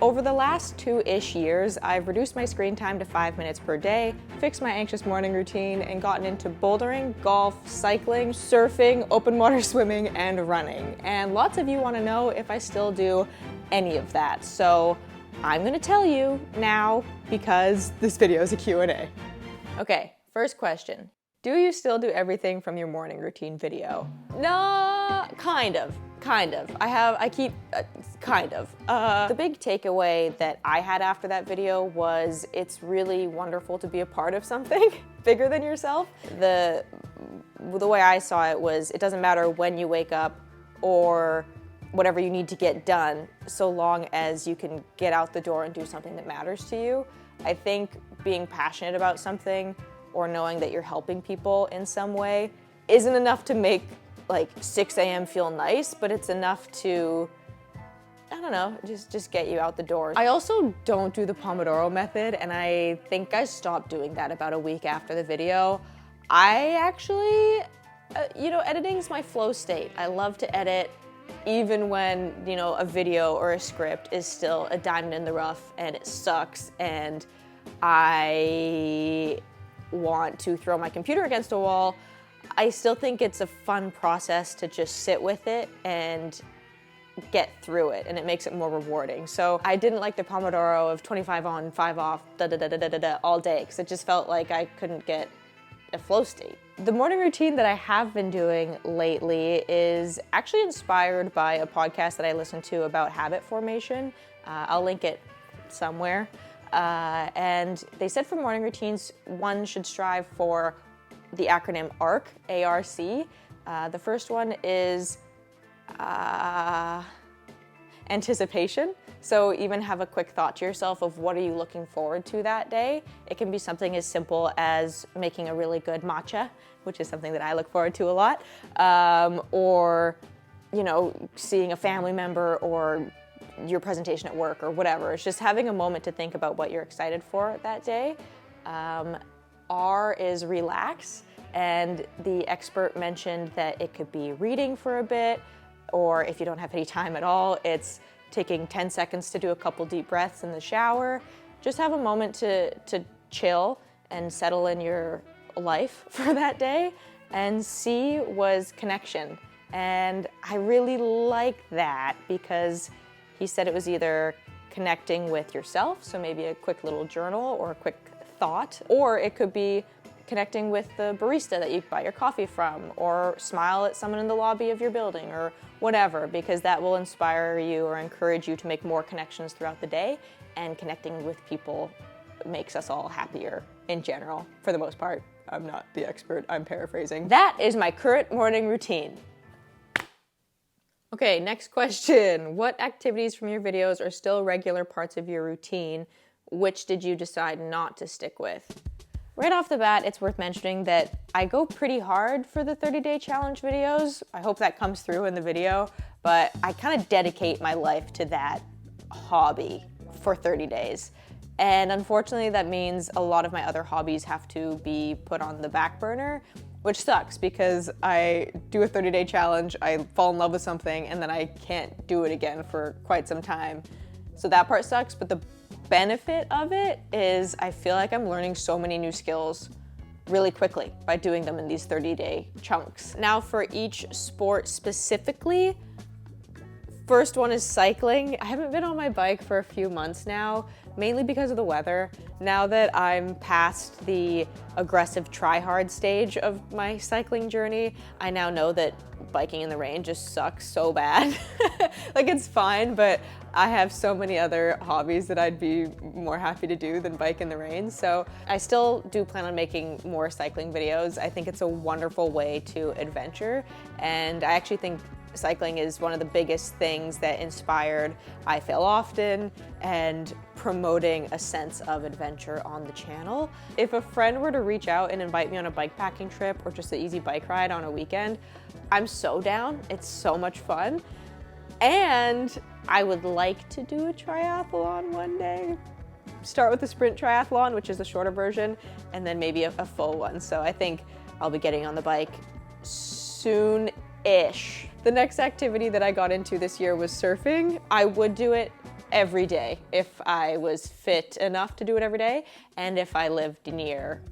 Over the last 2-ish years, I've reduced my screen time to 5 minutes per day, fixed my anxious morning routine, and gotten into bouldering, golf, cycling, surfing, open water swimming, and running. And lots of you want to know if I still do any of that. So I'm going to tell you now because this video is a Q&A. Okay, first question. Do you still do everything from your morning routine video? No, kind of. The big takeaway that I had after that video was it's really wonderful to be a part of something bigger than yourself. The way I saw it was it doesn't matter when you wake up or whatever you need to get done, so long as you can get out the door and do something that matters to you. I think being passionate about something or knowing that you're helping people in some way isn't enough to make like 6 a.m. feel nice, but it's enough to, I don't know, just get you out the door. I also don't do the Pomodoro method, and I think I stopped doing that about a week after the video. I actually, editing's my flow state. I love to edit even when, a video or a script is still a diamond in the rough and it sucks and I want to throw my computer against a wall. I still think it's a fun process to just sit with it and get through it, and it makes it more rewarding. So I didn't like the Pomodoro of 25 on, 5 off, all day, because it just felt like I couldn't get a flow state. The morning routine that I have been doing lately is actually inspired by a podcast that I listened to about habit formation. I'll link it somewhere. And they said for morning routines, one should strive for the acronym ARC, A-R-C. The first one is anticipation. So even have a quick thought to yourself of what are you looking forward to that day. It can be something as simple as making a really good matcha, which is something that I look forward to a lot, or seeing a family member or your presentation at work or whatever. It's just having a moment to think about what you're excited for that day. R is relax, and the expert mentioned that it could be reading for a bit, or if you don't have any time at all, it's taking 10 seconds to do a couple deep breaths in the shower. Just have a moment to chill and settle in your life for that day. And C was connection. And I really like that because he said it was either connecting with yourself, so maybe a quick little journal or a quick thought, or it could be connecting with the barista that you buy your coffee from, or smile at someone in the lobby of your building, or whatever, because that will inspire you or encourage you to make more connections throughout the day, and connecting with people makes us all happier in general, for the most part. I'm not the expert, I'm paraphrasing. That is my current morning routine. Okay, next question. What activities from your videos are still regular parts of your routine? Which did you decide not to stick with? Right off the bat, it's worth mentioning that I go pretty hard for the 30-day challenge videos. I hope that comes through in the video, but I kind of dedicate my life to that hobby for 30 days. And unfortunately, that means a lot of my other hobbies have to be put on the back burner, which sucks because I do a 30-day challenge, I fall in love with something, and then I can't do it again for quite some time. So that part sucks, but the benefit of it is I feel like I'm learning so many new skills really quickly by doing them in these 30-day chunks. Now for each sport specifically, first one is cycling. I haven't been on my bike for a few months now, mainly because of the weather. Now that I'm past the aggressive try-hard stage of my cycling journey, I now know that biking in the rain just sucks so bad. Like, it's fine, but I have so many other hobbies that I'd be more happy to do than bike in the rain. So I still do plan on making more cycling videos. I think it's a wonderful way to adventure, and I actually think cycling is one of the biggest things that inspired I Fail Often and promoting a sense of adventure on the channel. If a friend were to reach out and invite me on a bikepacking trip or just an easy bike ride on a weekend, I'm so down. It's so much fun. And I would like to do a triathlon one day. Start with the sprint triathlon, which is the shorter version, and then maybe a full one. So I think I'll be getting on the bike soon-ish. The next activity that I got into this year was surfing. I would do it every day if I was fit enough to do it every day and if I lived near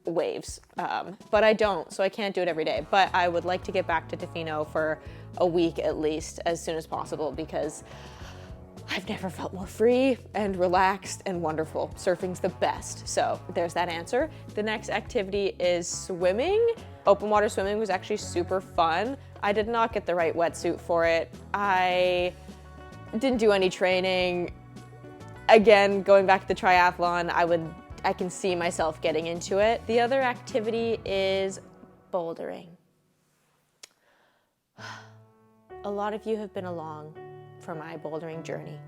waves. But I don't, so I can't do it every day. But I would like to get back to Tofino for a week at least as soon as possible because I've never felt more free and relaxed and wonderful. Surfing's the best. So there's that answer. The next activity is swimming. Open water swimming was actually super fun. I did not get the right wetsuit for it. I didn't do any training. Again, going back to the triathlon, I can see myself getting into it. The other activity is bouldering. A lot of you have been along for my bouldering journey,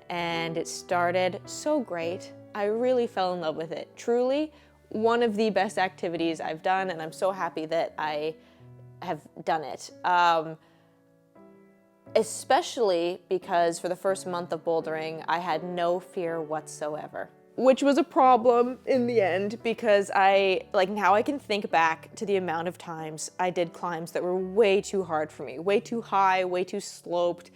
and it started so great. I really fell in love with it. Truly, one of the best activities I've done, and I'm so happy that I have done it. Especially because for the first month of bouldering, I had no fear whatsoever, which was a problem in the end because now I can think back to the amount of times I did climbs that were way too hard for me, way too high, way too sloped,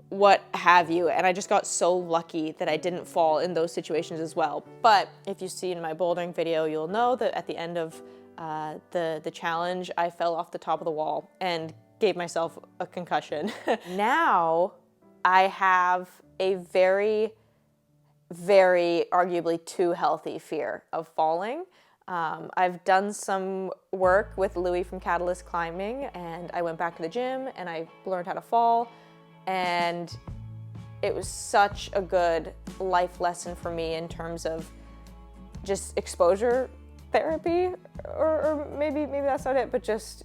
what have you, and I just got so lucky that I didn't fall in those situations as well. But if you see in my bouldering video, you'll know that at the end of the challenge, I fell off the top of the wall and gave myself a concussion. Now I have a very, very arguably too healthy fear of falling. I've done some work with Louis from Catalyst Climbing, and I went back to the gym and I learned how to fall. And it was such a good life lesson for me in terms of just exposure therapy, or maybe that's not it, but just,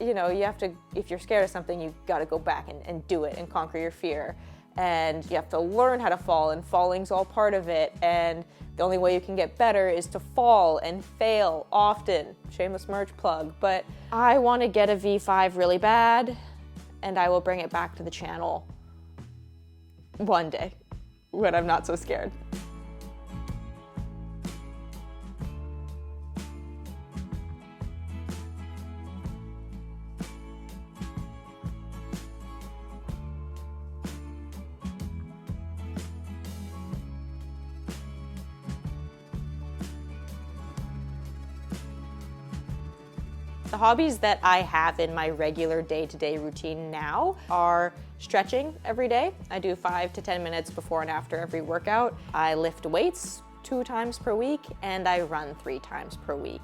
you know, you have to, if you're scared of something, you got to go back and do it and conquer your fear. And you have to learn how to fall, and falling's all part of it. And the only way you can get better is to fall and fail often. Shameless merch plug. But I want to get a V5 really bad, and I will bring it back to the channel one day when I'm not so scared. The hobbies that I have in my regular day-to-day routine now are stretching every day. I do 5 to 10 minutes before and after every workout. I lift weights 2 times per week, and I run 3 times per week.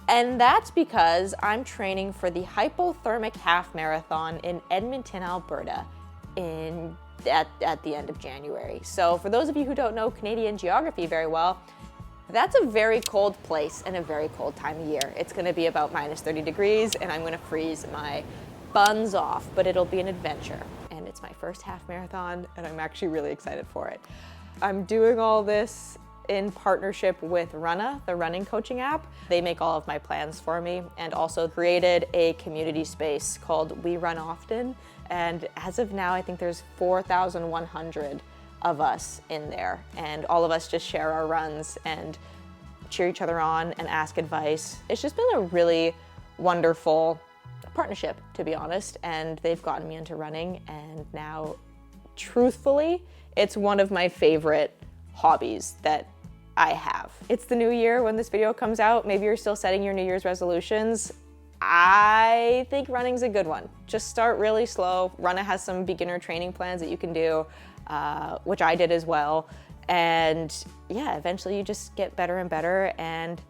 And that's because I'm training for the Hypothermic Half Marathon in Edmonton, Alberta at the end of January. So for those of you who don't know Canadian geography very well, that's a very cold place and a very cold time of year. It's gonna be about minus 30 degrees and I'm gonna freeze my buns off, but it'll be an adventure. And it's my first half marathon and I'm actually really excited for it. I'm doing all this in partnership with Runna, the running coaching app. They make all of my plans for me, and also created a community space called We Run Often. And as of now, I think there's 4,100 of us in there, and all of us just share our runs and cheer each other on and ask advice. It's just been a really wonderful partnership, to be honest, and they've gotten me into running, and now, truthfully, it's one of my favorite hobbies that I have. It's the new year when this video comes out. Maybe you're still setting your New Year's resolutions. I think running's a good one. Just start really slow. Runna has some beginner training plans that you can do, which I did as well. And yeah, eventually you just get better and better, and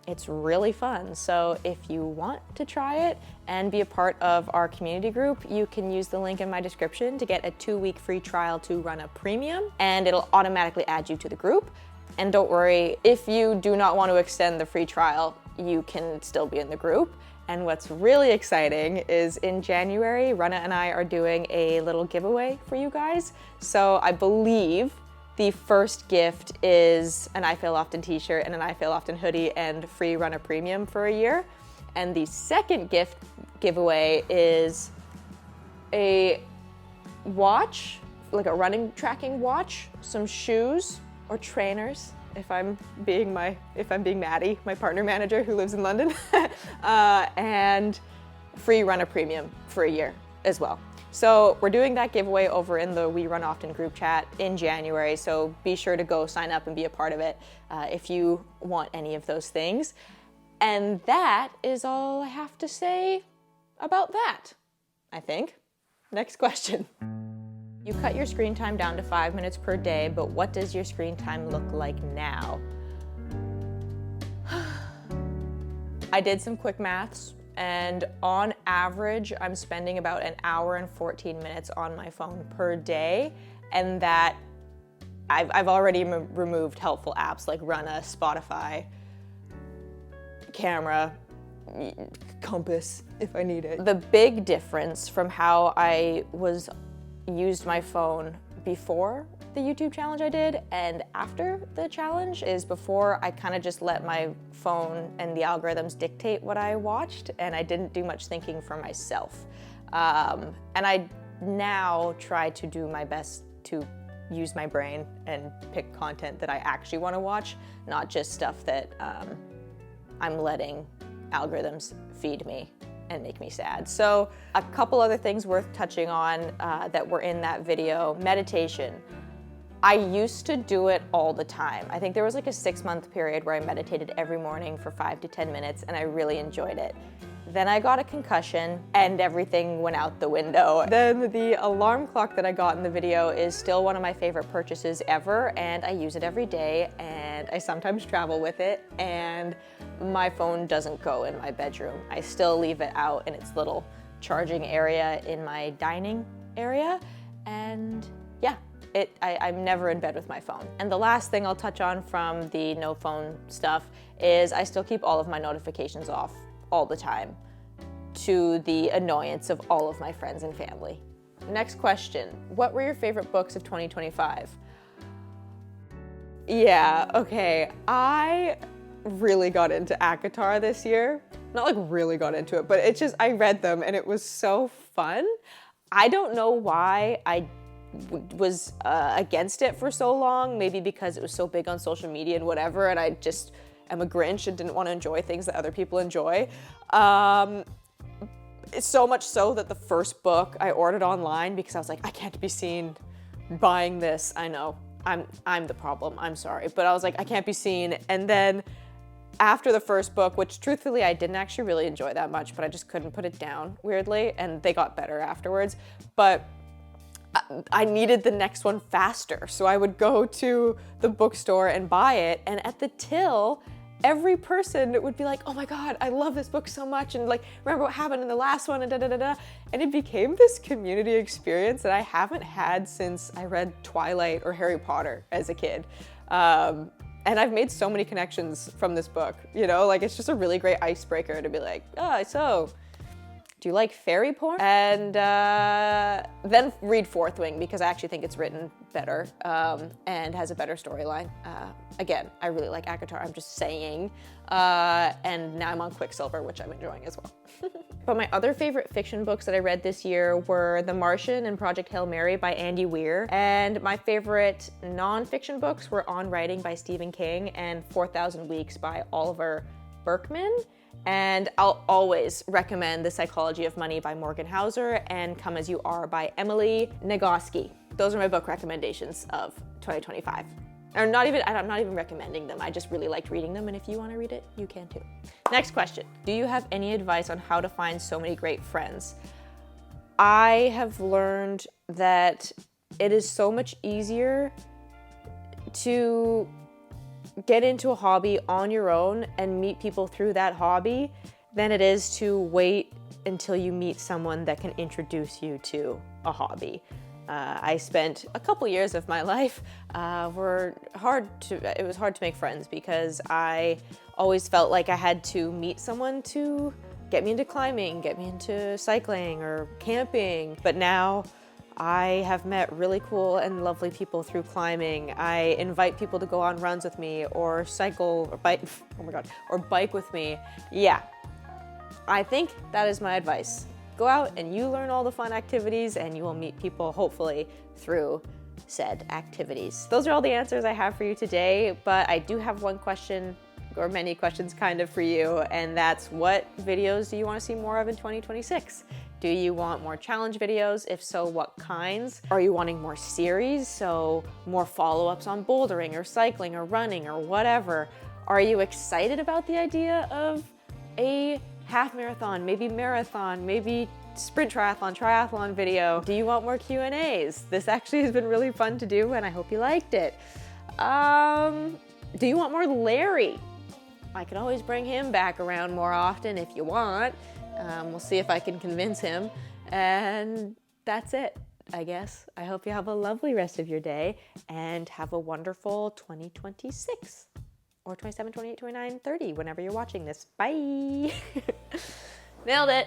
it's really fun. So if you want to try it and be a part of our community group, you can use the link in my description to get a 2-week free trial to Runna Premium, and it'll automatically add you to the group. And don't worry, if you do not want to extend the free trial, you can still be in the group. And what's really exciting is in January, Runna and I are doing a little giveaway for you guys. So I believe the first gift is an I Feel Often t-shirt and an I Feel Often hoodie and free Runna Premium for a year. And the second giveaway is a watch, like a running tracking watch, some shoes or trainers, if I'm being Maddie, my partner manager who lives in London, and free Runna Premium for a year as well. So we're doing that giveaway over in the We Run Often group chat in January. So be sure to go sign up and be a part of it if you want any of those things. And that is all I have to say about that, I think. Next question. You cut your screen time down to 5 minutes per day, but what does your screen time look like now? I did some quick maths, and on average, I'm spending about an hour and 14 minutes on my phone per day, and that I've already removed helpful apps like Runna, Spotify, camera, compass if I need it. The big difference from how I used my phone before the YouTube challenge I did and after the challenge is before I kind of just let my phone and the algorithms dictate what I watched, and I didn't do much thinking for myself. And I now try to do my best to use my brain and pick content that I actually want to watch, not just stuff that I'm letting algorithms feed me and make me sad. So a couple other things worth touching on that were in that video. Meditation. I used to do it all the time. I think there was like a 6-month period where I meditated every morning for 5 to 10 minutes and I really enjoyed it. Then I got a concussion and everything went out the window. Then the alarm clock that I got in the video is still one of my favorite purchases ever, and I use it every day, and I sometimes travel with it, and my phone doesn't go in my bedroom. I still leave it out in its little charging area in my dining area, and yeah. I'm never in bed with my phone. And the last thing I'll touch on from the no phone stuff is I still keep all of my notifications off all the time, to the annoyance of all of my friends and family. Next question. What were your favorite books of 2025? Yeah, okay. I really got into ACOTAR this year. Not like really got into it, but it's just, I read them and it was so fun. I don't know why I was against it for so long, maybe because it was so big on social media and whatever, and I just am a Grinch and didn't want to enjoy things that other people enjoy. It's so much so that the first book I ordered online because I was like, I can't be seen buying this. I know, I'm the problem, I'm sorry, but I was like, I can't be seen. And then after the first book, which truthfully I didn't actually really enjoy that much, but I just couldn't put it down weirdly, and they got better afterwards, but I needed the next one faster. So I would go to the bookstore and buy it, and at the till, every person would be like, oh my God, I love this book so much, and like, remember what happened in the last one, and da-da-da-da. And it became this community experience that I haven't had since I read Twilight or Harry Potter as a kid. And I've made so many connections from this book, you know, like it's just a really great icebreaker to be like, oh, so do you like fairy porn? And then read Fourth Wing because I actually think it's written better and has a better storyline. Again, I really like ACOTAR, I'm just saying. And now I'm on Quicksilver, which I'm enjoying as well. But my other favorite fiction books that I read this year were The Martian and Project Hail Mary by Andy Weir. And my favorite non-fiction books were On Writing by Stephen King and 4,000 Weeks by Oliver Berkman. And I'll always recommend The Psychology of Money by Morgan Housel and Come As You Are by Emily Nagoski. Those are my book recommendations of 2025. Or I'm not even recommending them. I just really liked reading them, and if you want to read it, you can too. Next question. Do you have any advice on how to find so many great friends? I have learned that it is so much easier to get into a hobby on your own and meet people through that hobby than it is to wait until you meet someone that can introduce you to a hobby. I spent a couple years of my life it was hard to make friends because I always felt like I had to meet someone to get me into climbing, get me into cycling or camping. But now I have met really cool and lovely people through climbing. I invite people to go on runs with me or cycle or bike, oh my God, or bike with me. Yeah, I think that is my advice. Go out and you learn all the fun activities and you will meet people hopefully through said activities. Those are all the answers I have for you today, but I do have one question or many questions kind of for you, and that's what videos do you want to see more of in 2026? Do you want more challenge videos? If so, what kinds? Are you wanting more series? So more follow-ups on bouldering or cycling or running or whatever. Are you excited about the idea of a half marathon, maybe marathon, maybe sprint triathlon video? Do you want more Q&As? This actually has been really fun to do and I hope you liked it. Do you want more Larry? I could always bring him back around more often if you want. We'll see if I can convince him. And that's it, I guess. I hope you have a lovely rest of your day and have a wonderful 2026 or 27, 28, 29, 30, whenever you're watching this. Bye. Nailed it.